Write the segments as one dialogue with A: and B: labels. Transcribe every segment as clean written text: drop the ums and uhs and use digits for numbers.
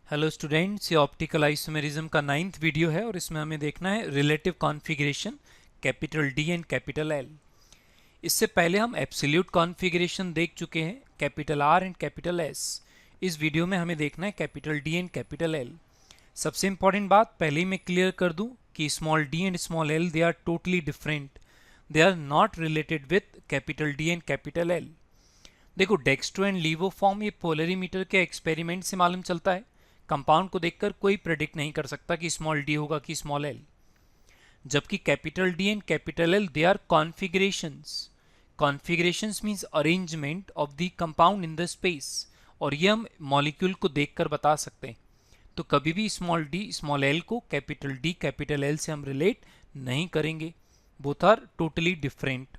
A: Hello students, ये optical isomerism का 9th video है और इसमें हमें देखना है relative configuration capital D and capital L. इससे पहले हम एब्सोल्यूट कॉन्फ़िगरेशन देख चुके हैं capital R and capital S. इस वीडियो में हमें देखना है capital D and capital L. सबसे इंपॉर्टेंट बात पहले ही मैं क्लियर कर दूं कि small d and small l they are totally different, they are not related with capital D and capital L. देखो, डेक्स्ट्रो एंड लीवो फॉर्म ये पोलरीमीटर के एक्सपेरिमेंट से मालूम चलता है। कंपाउंड को देखकर कोई प्रेडिक्ट नहीं कर सकता कि स्मॉल डी होगा कि स्मॉल एल। जबकि capital D and capital L they are configurations. Configurations means arrangement of the compound in the space, और ये हम मॉलिक्यूल को देखकर बता सकते हैं। तो कभी भी स्मॉल डी स्मॉल एल को कैपिटल डी कैपिटल एल से हम रिलेट नहीं करेंगे। Both are totally different.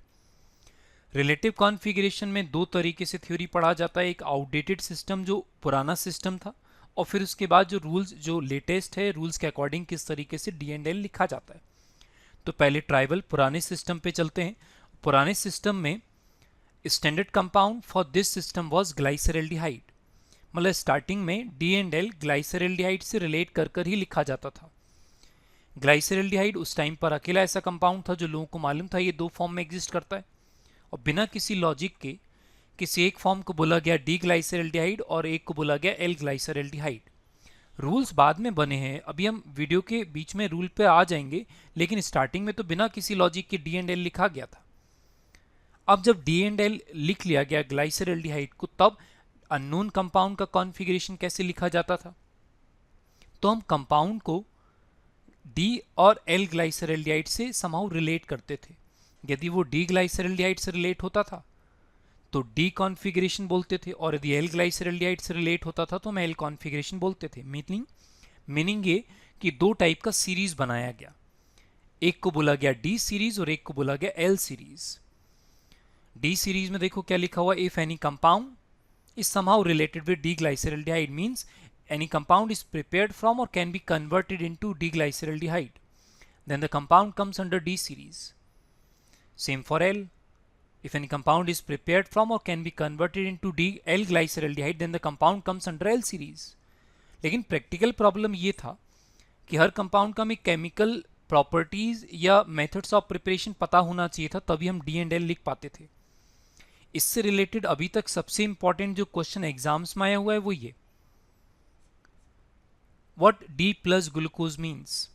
A: Relative configuration में दो तरीके से थ्योरी पढ़ा जाता है, एक आउटडेटेड सिस्टम जो पुराना सिस्टम था, और फिर उसके बाद जो रूल्स जो लेटेस्ट है रूल्स के अकॉर्डिंग किस तरीके से डी एंड एल लिखा जाता है। तो पहले ट्राइबल पुराने सिस्टम पे चलते हैं। पुराने सिस्टम में standard compound for this system was glyceraldehyde. मतलब स्टार्टिंग में डी एंड एल ग्लाइसरल्डिहाइड से रिलेट कर कर ही लिखा जाता था। ग्लाइसरल्डिहाइड उस टाइम पर अकेला ऐसा कंपाउंड था जो लोगों को मालूम था ये दो फॉर्म में एग्जिस्ट करता है, और बिना किसी लॉजिक के किसी एक फॉर्म को बोला गया डी ग्लाइसरल्डिहाइड और एक को बोला गया एल ग्लाइसरल्डिहाइड। रूल्स बाद में बने हैं, अभी हम वीडियो के बीच में रूल पे आ जाएंगे, लेकिन स्टार्टिंग में तो बिना किसी लॉजिक के डी एंड एल लिखा गया था। अब जब डी एंड एल लिख लिया गया ग्लाइसरल्डिहाइड को, तब अननोन कंपाउंड का कॉन्फ़िगरेशन कैसे लिखा जाता था। तो हम कंपाउंड को डी और एल ग्लाइसरल्डिहाइड से समहाउ रिलेट करते थे। यदि वो डी ग्लाइसरल्डिहाइड से रिलेट होता था तो डी कॉन्फ़िगरेशन बोलते थे, और यदि एल ग्लाइसरल्डिहाइड से रिलेट होता था तो हम एल कॉन्फ़िगरेशन बोलते थे। मीनिंग ये कि दो टाइप का सीरीज बनाया गया, एक को बोला गया डी सीरीज और एक को बोला गया एल सीरीज। डी सीरीज में देखो क्या लिखा हुआ, if any compound is somehow related with D glyceraldehyde means any compound is prepared from or can be converted into D-glyceraldehyde, then the compound comes under D series. Same for L. If any compound is prepared from or can be converted into L-glyceraldehyde, then the compound comes under L series. लेकिन practical problem ये था कि हर compound का हमें chemical properties या methods of preparation पता होना चाहिए था, तभी हम डी एंड एल लिख पाते थे। इससे रिलेटेड अभी तक सबसे इंपॉर्टेंट जो क्वेश्चन एग्जाम्स में आया हुआ है वो ये, What D plus glucose means.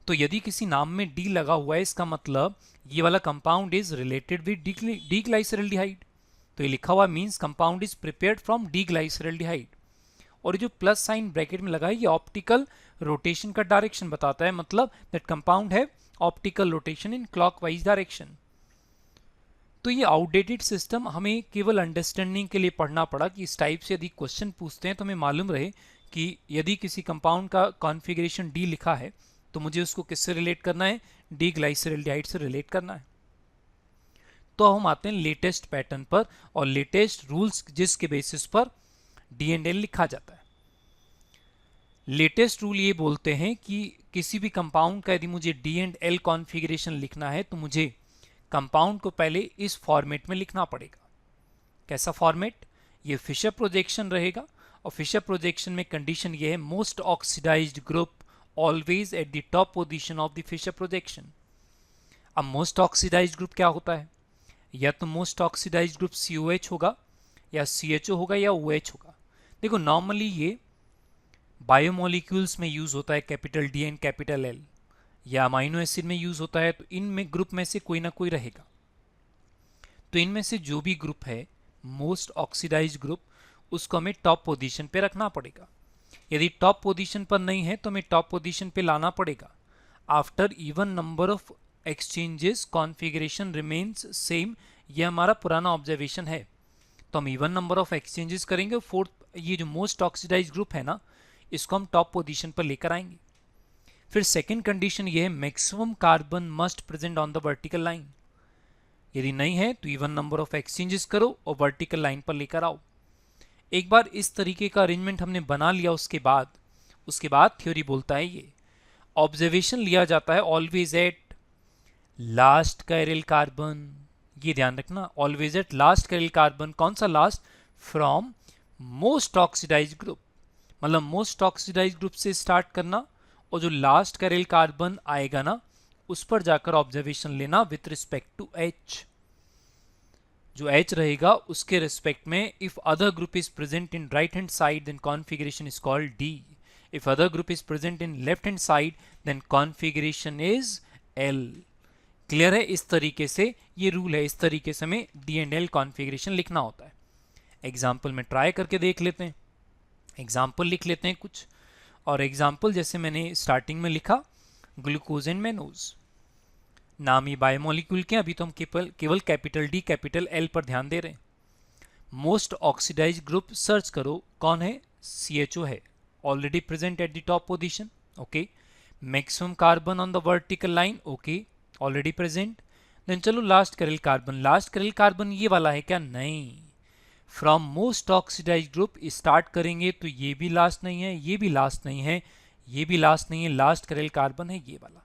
A: तो यदि किसी नाम में D लगा हुआ है, इसका मतलब ये वाला compound is related with D glyceraldehyde. तो ये लिखा हुआ means compound is prepared from D glyceraldehyde. और जो प्लस साइन ब्रैकेट में लगा है ये ऑप्टिकल रोटेशन का डायरेक्शन बताता है, मतलब दैट कंपाउंड है optical rotation in clockwise direction. तो ये आउटडेटेड सिस्टम हमें केवल अंडरस्टैंडिंग के लिए पढ़ना पड़ा कि इस टाइप से यदि क्वेश्चन पूछते हैं तो हमें मालूम रहे कि यदि किसी कंपाउंड का कॉन्फ़िगरेशन डी लिखा है तो मुझे उसको किससे रिलेट करना है, डी ग्लाइसरल्डिहाइड से रिलेट करना है। तो हम आते हैं लेटेस्ट पैटर्न पर और लेटेस्ट रूल्स जिसके बेसिस पर डी एंड एल लिखा जाता है। लेटेस्ट रूल ये बोलते हैं कि किसी भी कंपाउंड का यदि मुझे डी एंड एल कॉन्फ़िगरेशन लिखना है तो मुझे कंपाउंड को पहले इस फॉर्मेट में लिखना पड़ेगा। कैसा फॉर्मेट, ये फिशर प्रोजेक्शन रहेगा, और फिशर प्रोजेक्शन में कंडीशन ये है most oxidised group always at the top position of the Fischer projection. अब मोस्ट ऑक्सीडाइज्ड ग्रुप क्या होता है, या तो मोस्ट ऑक्सीडाइज्ड ग्रुप COH होगा या CHO होगा या OH होगा। देखो नॉर्मली ये बायोमोलिक्यूल्स में यूज होता है capital D and capital L, या अमाइनो एसिड में यूज होता है, तो इनमें ग्रुप में से कोई ना कोई रहेगा। तो इनमें से जो भी ग्रुप है मोस्ट ऑक्सीडाइज्ड ग्रुप, उसको हमें टॉप पोजीशन पे रखना पड़ेगा। यदि टॉप पोजीशन पर नहीं है तो हमें टॉप पोजीशन पे लाना पड़ेगा। After even number of exchanges configuration remains same, ये हमारा पुराना ऑब्जर्वेशन है। तो हम इवन नंबर ऑफ एक्सचेंजेस करेंगे, फोर्थ ये जो मोस्ट ऑक्सीडाइज्ड ग्रुप है ना, इसको हम टॉप पोजीशन पर लेकर आएंगे। फिर सेकेंड कंडीशन ये है maximum carbon must present on the vertical line. यदि नहीं है तो इवन नंबर ऑफ एक्सचेंजेस करो और वर्टिकल लाइन पर लेकर आओ। एक बार इस तरीके का अरेंजमेंट हमने बना लिया, उसके बाद थ्योरी बोलता है ये ऑब्जर्वेशन लिया जाता है always at last chiral carbon. ये ध्यान रखना, always at last chiral carbon. कौन सा last, from most oxidised group. मतलब मोस्ट ऑक्सीडाइज ग्रुप से स्टार्ट करना और जो लास्ट कैरिल कार्बन आएगा ना उस पर जाकर ऑब्जर्वेशन लेना विथ रिस्पेक्ट टू H। जो H रहेगा उसके रिस्पेक्ट में if other group is present in right hand side then configuration is called D। If other group is present in left hand side then configuration is L। Clear है? इस तरीके से ये rule है, इस तरीके से हमें D एंड L कॉन्फिगरेशन लिखना होता है। एग्जाम्पल में ट्राई करके देख लेते हैं, एग्जाम्पल लिख लेते हैं कुछ। और एग्जाम्पल जैसे मैंने स्टार्टिंग में लिखा ग्लूकोज एंड मैनोज, नाम ये बायोमोलिक्यूल के, अभी तो हम केवल कैपिटल D कैपिटल L पर ध्यान दे रहे हैं। मोस्ट ऑक्सीडाइज ग्रुप सर्च करो, कौन है? CHO है, already present at the top position, okay. Maximum carbon on the vertical line, okay, already present. Then चलो last chiral carbon, last chiral carbon ये वाला है क्या? नहीं, from most oxidise group start करेंगे तो ये भी लास्ट नहीं है, ये भी लास्ट नहीं है, ये भी लास्ट नहीं है, लास्ट कैरिल कार्बन है ये वाला।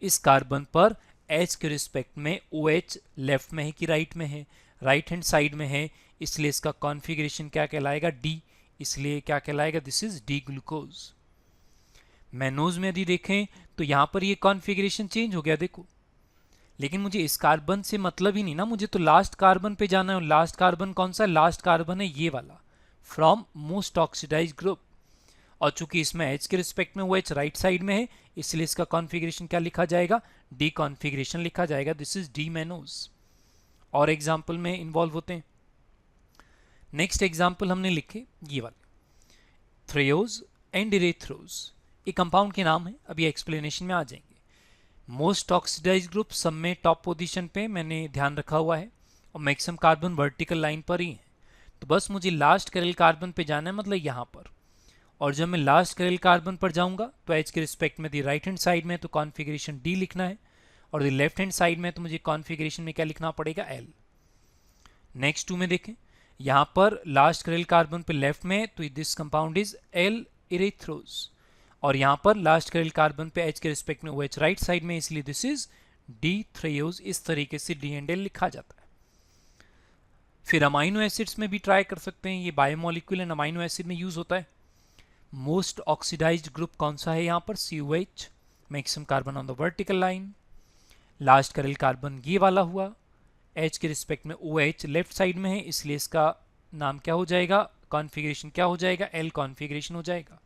A: इस कार्बन पर H के रिस्पेक्ट में OH लेफ्ट में है कि राइट में है? राइट हैंड साइड में है, इसलिए इसका कॉन्फ़िगरेशन क्या कहलाएगा? D, इसलिए क्या कहलाएगा? This is D glucose. Mannose में यदि देखें तो यहां पर ये कॉन्फ़िगरेशन चेंज हो गया देखो, लेकिन मुझे इस कार्बन से मतलब ही नहीं ना, मुझे तो लास्ट कार्बन पे जाना है। लास्ट कार्बन कौन सा? लास्ट कार्बन है ये वाला, फ्रॉम मोस्ट ऑक्सीडाइज ग्रुप। और चूंकि इसमें H के रिस्पेक्ट में OH राइट साइड में है, इसलिए इसका कॉन्फ़िगरेशन क्या लिखा जाएगा? D कॉन्फ़िगरेशन लिखा जाएगा, दिस इज D मैनोज। और एग्जाम्पल में इन्वॉल्व होते हैं। नेक्स्ट एग्जाम्पल हमने लिखे ये वाले, थ्रेओज एंड इरेथ्रोज, ये कंपाउंड के नाम है, अभी एक्सप्लेनेशन में आ जाएंगे। मोस्ट ऑक्सीडाइज ग्रुप सब में टॉप पोजीशन पे मैंने ध्यान रखा हुआ है और मैक्सिमम कार्बन वर्टिकल लाइन पर ही है, तो बस मुझे लास्ट कैरिल कार्बन पे जाना है, मतलब यहाँ पर। और जब मैं लास्ट कैरिल कार्बन पर जाऊंगा तो H के रिस्पेक्ट में दी राइट हैंड साइड में तो कॉन्फ़िगरेशन D लिखना है, और दी लेफ्ट हैंड साइड में तो मुझे कॉन्फ़िगरेशन में क्या लिखना पड़ेगा? L। नेक्स्ट 2 में देखें, यहाँ पर लास्ट कैरिल कार्बन पे लेफ्ट में तो दिस कंपाउंड इज L इरेथ्रोज, और यहाँ पर लास्ट कैरिल कार्बन पे H के रिस्पेक्ट में OH राइट साइड में, इसलिए दिस इज D थ्रेओज। इस तरीके से D एंड L लिखा जाता है। फिर अमाइनो एसिड्स में भी ट्राई कर सकते हैं, ये बायोमोलिक्यूल एंड अमाइनो एसिड में यूज होता है। मोस्ट ऑक्सीडाइज्ड ग्रुप कौन सा है यहाँ पर? COH, maximum carbon on the vertical line. Last chiral carbon ये वाला हुआ, H के रिस्पेक्ट में OH लेफ्ट साइड में है, इसलिए इसका नाम क्या हो जाएगा? कॉन्फ़िगरेशन क्या हो जाएगा? L कॉन्फ़िगरेशन हो जाएगा।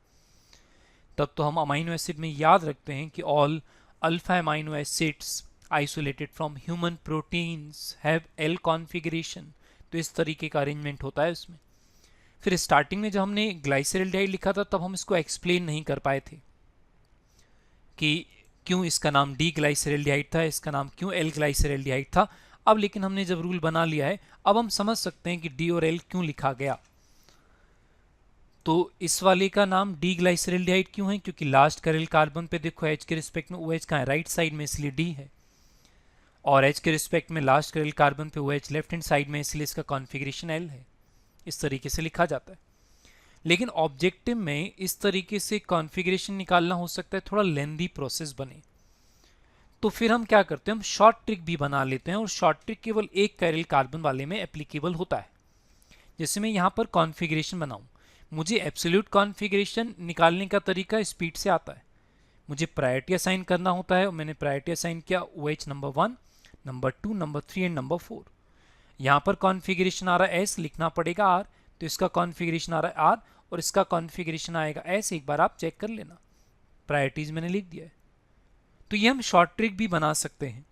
A: तब तो हम अमाइनो एसिड में याद रखते हैं कि all alpha amino acids isolated from human proteins have L configuration, तो इस तरीके का अरेंजमेंट होता है उसमें। फिर स्टार्टिंग में जब हमने ग्लाइसरल्डिहाइड लिखा था तब हम इसको एक्सप्लेन नहीं कर पाए थे कि क्यों इसका नाम D ग्लाइसरल्डिहाइड था, इसका नाम क्यों L ग्लाइसरल्डिहाइड था। अब लेकिन हमने जब रूल बना लिया है, अब हम समझ सकते हैं कि D और L क्यों लिखा गया। तो इस वाले का नाम D ग्लाइसरल्डिहाइड क्यों है? क्योंकि लास्ट कैरिल कार्बन पे देखो H के रिस्पेक्ट में OH कहाँ है? राइट साइड में, इसलिए D है। और H के रिस्पेक्ट में लास्ट कैरिल कार्बन पे OH लेफ्ट हैंड साइड में, इसलिए इसका कॉन्फ़िगरेशन L है। इस तरीके से लिखा जाता है। लेकिन ऑब्जेक्टिव में इस तरीके से कॉन्फ़िगरेशन निकालना हो सकता है थोड़ा लेंदी प्रोसेस बने, तो फिर हम क्या करते हैं? हम शॉर्ट ट्रिक भी बना लेते हैं, और शॉर्ट ट्रिक केवल एक कैरिल कार्बन वाले में एप्लीकेबल होता है। जैसे मैं यहाँ पर कॉन्फ़िगरेशन बनाऊं, मुझे एब्सोल्यूट कॉन्फ़िगरेशन निकालने का तरीका स्पीड से आता है। मुझे प्रायोरिटी असाइन करना होता है, और मैंने प्रायोरिटी असाइन किया OH number 1, number 2, number 3 and number 4। यहाँ पर कॉन्फ़िगरेशन आ रहा है S, लिखना पड़ेगा R, तो इसका कॉन्फ़िगरेशन आ रहा है R और इसका कॉन्फ़िगरेशन आएगा S। एक बार आप चेक कर लेना, प्रायोरिटीज़ मैंने लिख दिया है। तो ये हम शॉर्ट ट्रिक भी बना सकते हैं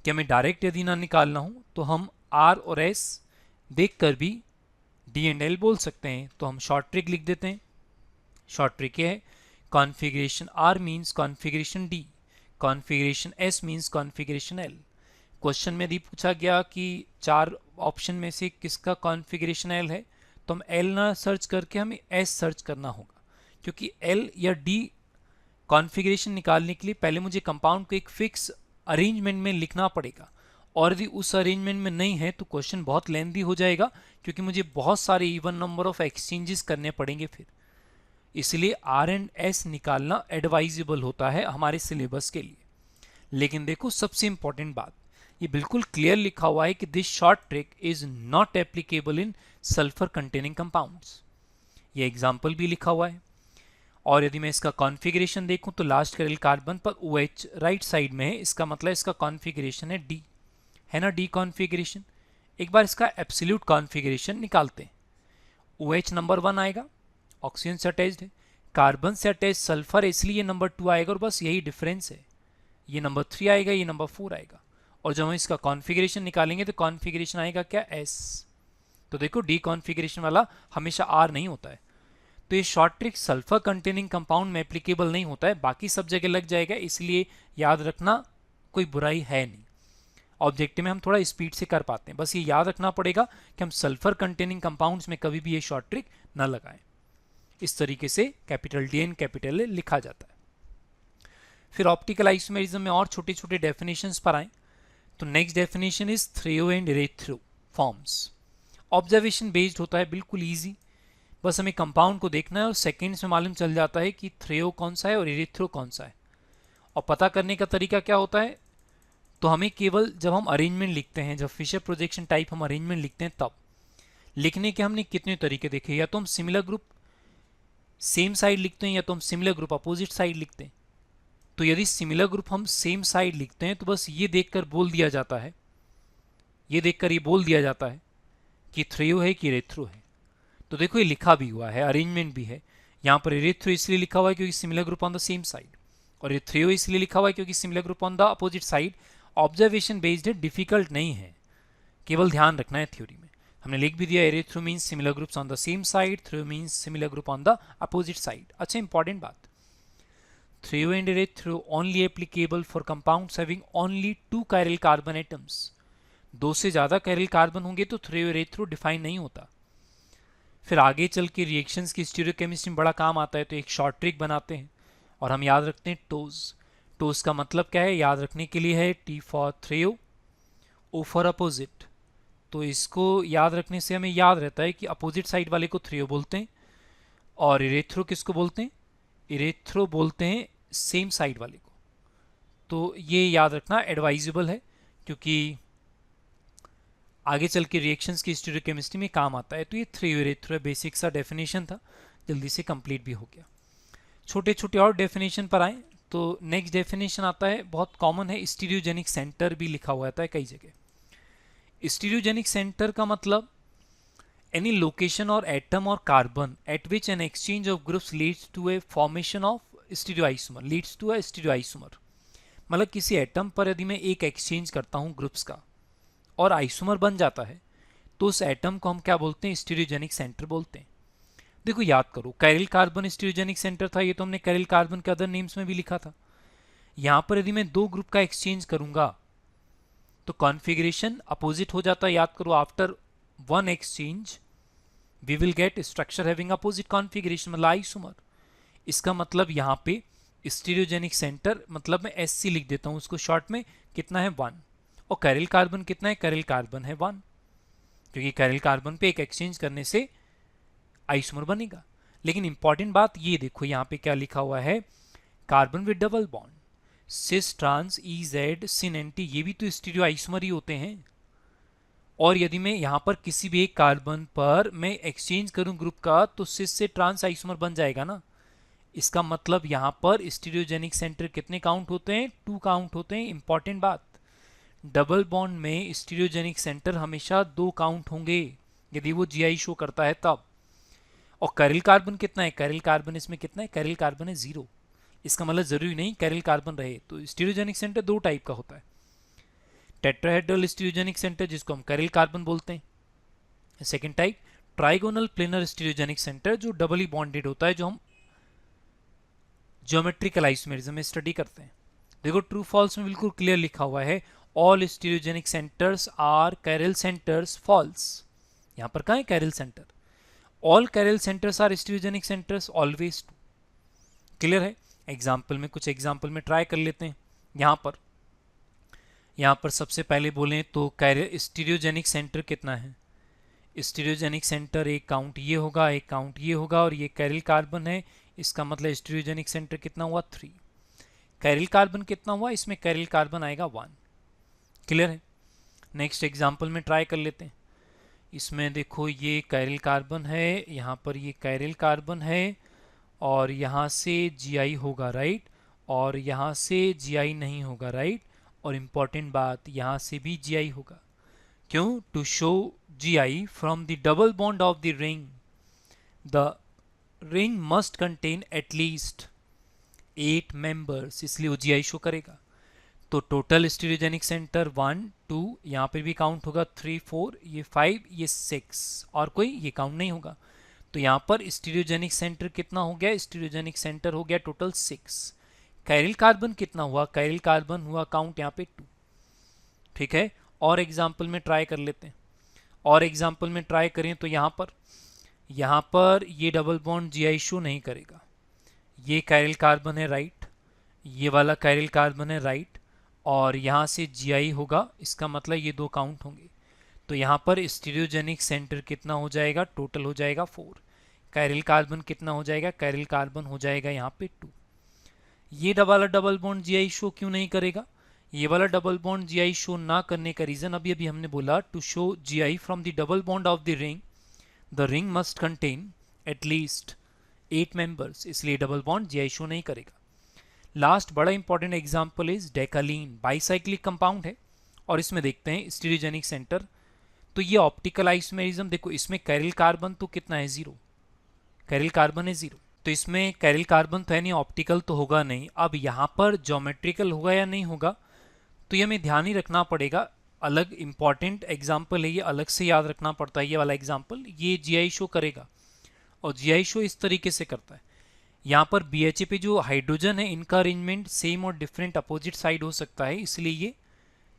A: कि हमें डायरेक्ट यदि ना निकालना हो तो हम R और S देख कर भी D एंड L बोल सकते हैं। तो हम शॉर्ट ट्रिक लिख देते हैं। शॉर्ट ट्रिक ये है, configuration R means configuration D, configuration S means configuration L। Question में यदि पूछा गया कि 4 ऑप्शन में से किसका कॉन्फ़िगरेशन L है, तो हम L ना सर्च करके हमें S सर्च करना होगा, क्योंकि L या D कॉन्फ़िगरेशन निकालने के लिए पहले मुझे कंपाउंड को एक फिक्स अरेंजमेंट में लिखना पड़ेगा, और यदि उस अरेंजमेंट में नहीं है तो क्वेश्चन बहुत लेंदी हो जाएगा, क्योंकि मुझे बहुत सारे इवन नंबर ऑफ एक्सचेंजेस करने पड़ेंगे फिर। इसलिए R एंड S निकालना एडवाइजेबल होता है हमारे सिलेबस के लिए। लेकिन देखो सबसे इंपॉर्टेंट बात, ये बिल्कुल क्लियर लिखा हुआ है कि this short trick is not applicable in sulphur containing compounds. ये एग्जाम्पल भी लिखा हुआ है। और यदि मैं इसका कॉन्फ़िगरेशन देखूं तो लास्ट कैरिल कार्बन पर OH राइट साइड में है, इसका मतलब इसका कॉन्फ़िगरेशन है D, है ना, D कॉन्फ़िगरेशन। एक बार इसका एब्सोल्यूट कॉन्फ़िगरेशन निकालते हैं। OH नंबर 1 आएगा, ऑक्सीजन से अटैच्ड है, कार्बन से अटैच सल्फर है इसलिए ये नंबर 2 आएगा, और बस यही डिफरेंस है, ये नंबर 3 आएगा, ये नंबर 4 आएगा। और जब हम इसका कॉन्फ़िगरेशन निकालेंगे तो कॉन्फ़िगरेशन आएगा क्या, S। तो देखो डी कॉन्फ़िगरेशन वाला हमेशा R नहीं होता है। तो ये short trick sulphur containing compound में एप्लीकेबल नहीं होता है, बाकी सब जगह लग जाएगा, इसलिए याद रखना कोई बुराई है नहीं। ऑब्जेक्टिव में हम थोड़ा स्पीड से कर पाते हैं, बस ये याद रखना पड़ेगा कि हम सल्फर कंटेनिंग कंपाउंड्स में कभी भी ये शॉर्ट ट्रिक ना लगाएं। इस तरीके से capital D and capital A लिखा जाता है। फिर ऑप्टिकल आइसोमेरिज्म में और छोटे छोटे डेफिनेशंस पर आए तो next definition is threo and erythro forms. Observation based होता है, बिल्कुल ईजी, बस हमें कंपाउंड को देखना है और सेकेंड्स में मालूम चल जाता है कि थ्रेओ कौन सा है और इरेथ्रो कौन सा है। और पता करने का तरीका क्या होता है, तो हमें केवल जब हम अरेंजमेंट लिखते हैं, जब फिशर प्रोजेक्शन टाइप हम अरेंजमेंट लिखते हैं, तब लिखने के हमने कितने तरीके देखे, या तो हम सिमिलर ग्रुप सेम साइड लिखते हैं या तो हम सिमिलर ग्रुप अपोजिट साइड लिखते हैं। तो यदि सिमिलर ग्रुप हम सेम साइड लिखते हैं तो बस ये देखकर बोल दिया जाता है, ये देखकर ये बोल दिया जाता है कि थ्रेओ है कि इरेथ्रो है। तो देखो ये लिखा भी हुआ है, अरेंजमेंट भी है। यहाँ पर इरेथ्रो इसलिए लिखा हुआ है क्योंकि similar group on the same side, और ये थ्रेओ इसलिए लिखा हुआ है क्योंकि similar group on the opposite side. Observation based है, डिफिकल्ट नहीं है, केवल ध्यान रखना है थ्योरी में। हमने लिख भी दिया erythro means similar groups on the same side, threo means similar group on the opposite side. अच्छा, इंपॉर्टेंट बात, threo and erythro only applicable for compounds having only 2 chiral carbon atoms. 2 से ज्यादा कायरल कार्बन होंगे तो थ्रेओ इरेथ्रो define नहीं होता। फिर आगे चल के रिएक्शंस की स्टीरियोकेमिस्ट्री में बड़ा काम आता है, तो एक शॉर्ट ट्रिक बनाते हैं और हम याद रखते हैं टोज। टोज का मतलब क्या है, याद रखने के लिए है T for threo, O for opposite. तो इसको याद रखने से हमें याद रहता है कि अपोजिट साइड वाले को थ्रेओ बोलते हैं, और इरेथ्रो किसको बोलते हैं, इरेथ्रो बोलते हैं सेम साइड वाले को। तो ये याद रखना एडवाइजेबल है, क्योंकि आगे चल के रिएक्शंस की स्टीरियोकेमिस्ट्री में काम आता है। तो ये थ्रेओ इरेथ्रो बेसिक सा डेफिनेशन था, जल्दी से कंप्लीट भी हो गया। छोटे छोटे और डेफिनेशन पर आए तो नेक्स्ट डेफिनेशन आता है, बहुत कॉमन है, स्टीरियोजेनिक सेंटर भी लिखा हुआ था कई जगह। स्टीरियोजेनिक सेंटर का मतलब any location or atom or carbon at which an exchange of groups leads to a formation of stereoisomer, leads to a stereoisomer. मतलब किसी एटम पर यदि मैं एक एक्सचेंज करता हूँ ग्रुप्स का और आइसोमर बन जाता है, तो उस एटम को हम क्या बोलते हैं, स्टीरियोजेनिक सेंटर बोलते हैं। देखो याद करो, कैरिल कार्बन स्टीरियोजेनिक सेंटर था, ये तो हमने कैरिल कार्बन के अदर नेम्स में भी लिखा था। यहां पर यदि मैं 2 ग्रुप का एक्सचेंज करूंगा तो कॉन्फ़िगरेशन अपोजिट हो जाता है। याद करो, after 1 exchange we will get structure having opposite configuration, मतलब आइसोमर। इसका मतलब यहां पे स्टीरियोजेनिक सेंटर, मतलब मैं SC लिख देता हूं उसको शॉर्ट में, कितना है 1। और कैरिल कार्बन कितना है, कैरिल कार्बन है 1, क्योंकि कैरिल कार्बन पे एक एक्सचेंज करने से आइसोमर बनेगा। लेकिन इंपॉर्टेंट बात ये देखो, यहाँ पे क्या लिखा हुआ है, carbon with double bond, cis trans EZ syn anti, ये भी तो स्टीरियो आइसोमर ही होते हैं। और यदि मैं यहाँ पर किसी भी एक कार्बन पर मैं एक्सचेंज करूं ग्रुप का, तो सिस से ट्रांस आइसोमर बन जाएगा ना। इसका मतलब यहाँ पर स्टीरियोजेनिक सेंटर कितने काउंट होते हैं, 2 काउंट होते हैं। इंपॉर्टेंट बात, डबल बॉन्ड में स्टीरियोजेनिक सेंटर हमेशा 2 काउंट होंगे यदि वो GI शो करता है तब। और कैरिल कार्बन कितना है, कैरिल कार्बन इसमें कितना है, कैरिल कार्बन है 0। इसका मतलब जरूरी नहीं कैरिल कार्बन रहे। तो स्टीरियोजेनिक सेंटर 2 टाइप का होता है, टेट्राहेड्रल स्टीरियोजेनिक सेंटर जिसको हम कैरिल कार्बन बोलते हैं। Second type trigonal planar stereogenic centre, जो डबली बॉन्डेड होता है, जो हम ज्योमेट्रिकल आइसोमेरिज्म में स्टडी करते हैं। देखो ट्रू फॉल्स में बिल्कुल क्लियर लिखा हुआ है, all stereogenic centers are chiral centers, false. यहां पर कहां है chiral center, all chiral centers are stereogenic centers always true. Clear है। एग्जाम्पल में, कुछ एग्जाम्पल में ट्राई कर लेते हैं। यहाँ पर सबसे पहले बोलें तो कैरिल स्टीरियोजेनिक सेंटर कितना है, स्टीरियोजेनिक सेंटर एक काउंट ये होगा, एक काउंट ये होगा, और ये कैरिल कार्बन है, इसका मतलब स्टीरियोजेनिक सेंटर कितना हुआ 3। कैरिल कार्बन कितना हुआ, इसमें कैरिल कार्बन आएगा 1। क्लियर है। नेक्स्ट एग्जाम्पल में ट्राई कर लेते हैं। इसमें देखो ये कायरल कार्बन है, यहाँ पर ये कायरल कार्बन है और यहाँ से Gi होगा, राइट, और यहाँ से Gi नहीं होगा, राइट, और इम्पॉर्टेंट बात यहाँ से भी Gi होगा। क्यों? To show Gi from the double bond of the ring the ring must contain at least 8 members, इसलिए वो Gi शो करेगा। तो टोटल स्टीरियोजेनिक सेंटर 1 2, यहाँ पे भी काउंट होगा 3 4, ये 5, ये 6, और कोई ये काउंट नहीं होगा। तो यहाँ पर स्टीरियोजेनिक सेंटर कितना हो गया? स्टीरियोजेनिक सेंटर हो गया टोटल 6। कायरल कार्बन कितना हुआ? कायरल कार्बन हुआ काउंट यहाँ पे 2। ठीक है, और एग्जाम्पल में ट्राई कर लेते हैं। और एग्जाम्पल में ट्राई करें तो यहाँ पर ये डबल बॉन्ड Gi शो नहीं करेगा। ये कायरल कार्बन है, राइट, ये वाला कायरल कार्बन है, राइट, और यहाँ से Gi होगा, इसका मतलब ये 2 काउंट होंगे। तो यहाँ पर स्टीरियोजेनिक सेंटर कितना हो जाएगा? टोटल हो जाएगा 4। कायरल कार्बन कितना हो जाएगा? कायरल कार्बन हो जाएगा यहाँ पे 2। ये वाला डबल बॉन्ड Gi शो क्यों नहीं करेगा? ये वाला डबल बॉन्ड Gi शो ना करने का रीजन अभी हमने बोला, to show Gi from the double bond of the ring must contain at least 8 members, इसलिए डबल बॉन्ड Gi शो नहीं करेगा। लास्ट बड़ा important example is decalin, bicyclic compound है और इसमें देखते हैं स्टीरियोजेनिक सेंटर। तो ये ऑप्टिकल आइसोमेरिज्म, देखो इसमें कायरल कार्बन तो कितना है? 0, कायरल कार्बन है 0, तो इसमें कायरल कार्बन तो है नहीं, ऑप्टिकल तो होगा नहीं। अब यहाँ पर ज्योमेट्रिकल होगा या नहीं होगा, तो ये हमें ध्यान ही रखना पड़ेगा। अलग इंपॉर्टेंट एग्जाम्पल है ये, अलग से याद रखना पड़ता है। ये वाला एग्जाम्पल ये Gi शो करेगा और Gi शो इस तरीके से करता है। यहाँ पर BHA पे जो हाइड्रोजन है इनका अरेंजमेंट सेम और डिफरेंट अपोजिट साइड हो सकता है, इसलिए ये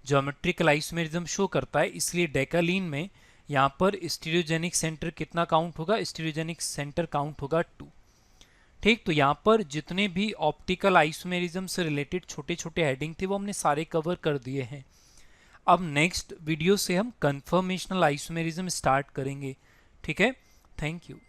A: ज्योमेट्रिकल आइसोमेरिज्म शो करता है। इसलिए डेकालीन में यहाँ पर स्टीरियोजेनिक सेंटर कितना काउंट होगा? स्टीरियोजेनिक सेंटर काउंट होगा 2। ठीक, तो यहाँ पर जितने भी ऑप्टिकल आइसोमेरिज्म से रिलेटेड छोटे छोटे हेडिंग थे वो हमने सारे कवर कर दिए हैं। अब नेक्स्ट वीडियो से हम कन्फर्मेशनल आइसोमेरिज्म स्टार्ट करेंगे। ठीक है, थैंक यू।